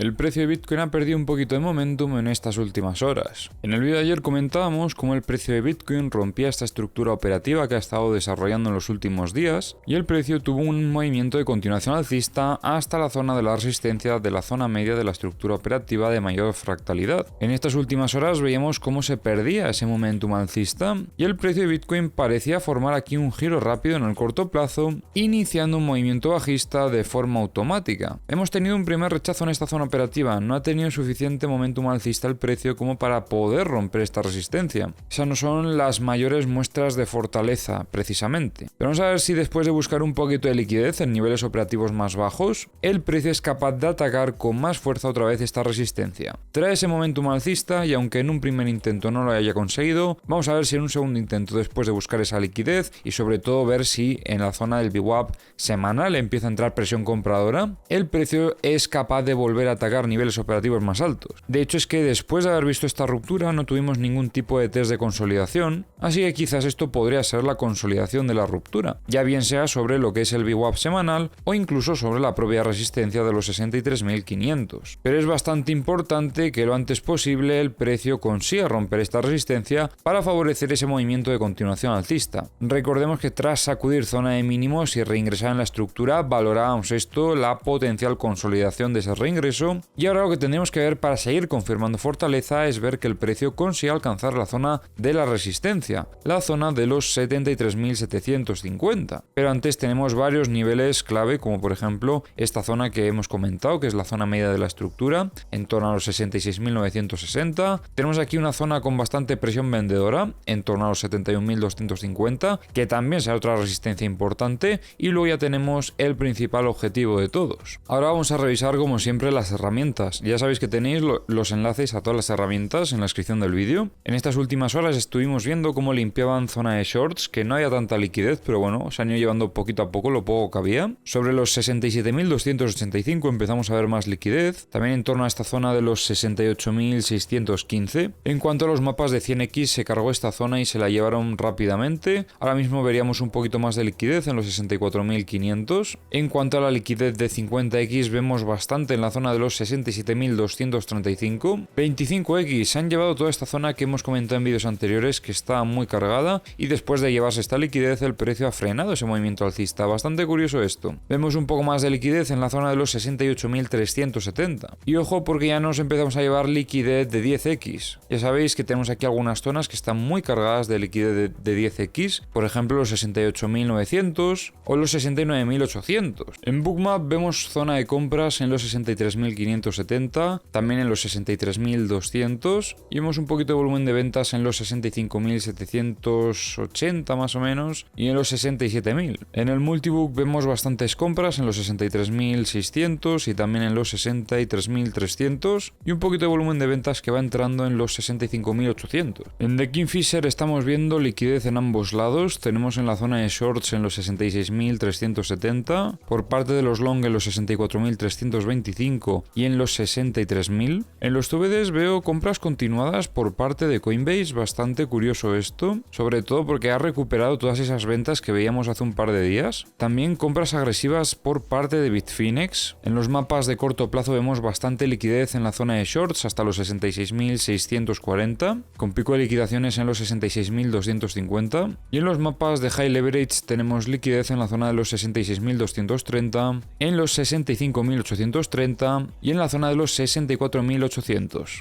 El precio de Bitcoin ha perdido un poquito de momentum en estas últimas horas. En el vídeo de ayer comentábamos cómo el precio de Bitcoin rompía esta estructura operativa que ha estado desarrollando en los últimos días y el precio tuvo un movimiento de continuación alcista hasta la zona de la resistencia de la zona media de la estructura operativa de mayor fractalidad. En estas últimas horas veíamos cómo se perdía ese momentum alcista y el precio de Bitcoin parecía formar aquí un giro rápido en el corto plazo, iniciando un movimiento bajista de forma automática. Hemos tenido un primer rechazo en esta zona operativa, no ha tenido suficiente momentum alcista el precio como para poder romper esta resistencia. Esas no son las mayores muestras de fortaleza, precisamente. Pero vamos a ver si después de buscar un poquito de liquidez en niveles operativos más bajos, el precio es capaz de atacar con más fuerza otra vez esta resistencia. Trae ese momentum alcista y aunque en un primer intento no lo haya conseguido, vamos a ver si en un segundo intento después de buscar esa liquidez y sobre todo ver si en la zona del VWAP semanal empieza a entrar presión compradora, el precio es capaz de volver a atacar niveles operativos más altos. De hecho es que después de haber visto esta ruptura no tuvimos ningún tipo de test de consolidación, así que quizás esto podría ser la consolidación de la ruptura, ya bien sea sobre lo que es el VWAP semanal o incluso sobre la propia resistencia de los 63.500. Pero es bastante importante que lo antes posible el precio consiga romper esta resistencia para favorecer ese movimiento de continuación alcista. Recordemos que tras sacudir zona de mínimos y reingresar en la estructura valorábamos esto, la potencial consolidación de ese reingreso, y ahora lo que tendremos que ver para seguir confirmando fortaleza es ver que el precio consiga alcanzar la zona de la resistencia, la zona de los 73.750. Pero antes tenemos varios niveles clave, como por ejemplo esta zona que hemos comentado, que es la zona media de la estructura, en torno a los 66.960. Tenemos aquí una zona con bastante presión vendedora, en torno a los 71.250, que también será otra resistencia importante, y luego ya tenemos el principal objetivo de todos. Ahora vamos a revisar como siempre las herramientas. Ya sabéis que tenéis los enlaces a todas las herramientas en la descripción del vídeo. En estas últimas horas estuvimos viendo cómo limpiaban zona de shorts, que no había tanta liquidez, pero bueno, se han ido llevando poquito a poco lo poco que había. Sobre los 67.285 empezamos a ver más liquidez, también en torno a esta zona de los 68.615. En cuanto a los mapas de 100x, se cargó esta zona y se la llevaron rápidamente. Ahora mismo veríamos un poquito más de liquidez en los 64.500. En cuanto a la liquidez de 50x, vemos bastante en la zona de los 67.235. 25x se han llevado toda esta zona que hemos comentado en vídeos anteriores, que está muy cargada, y después de llevarse esta liquidez el precio ha frenado ese movimiento alcista. Bastante curioso esto. Vemos un poco más de liquidez en la zona de los 68.370. Y ojo, porque ya nos empezamos a llevar liquidez de 10x. Ya sabéis que tenemos aquí algunas zonas que están muy cargadas de liquidez de 10x, por ejemplo los 68.900 o los 69.800. En Bookmap vemos zona de compras en los 63.570, también en los 63.200, y vemos un poquito de volumen de ventas en los 65.780 más o menos y en los 67.000. En el multibook vemos bastantes compras en los 63.600 y también en los 63.300 y un poquito de volumen de ventas que va entrando en los 65.800. En The Kingfisher estamos viendo liquidez en ambos lados. Tenemos en la zona de shorts en los 66.370, por parte de los long en los 64.325 y en los 63.000. En los TVDs veo compras continuadas por parte de Coinbase, bastante curioso esto, sobre todo porque ha recuperado todas esas ventas que veíamos hace un par de días. También compras agresivas por parte de Bitfinex. En los mapas de corto plazo vemos bastante liquidez en la zona de shorts hasta los 66.640, con pico de liquidaciones en los 66.250, y en los mapas de high leverage tenemos liquidez en la zona de los 66.230, en los 65.830 y en la zona de los 64.800.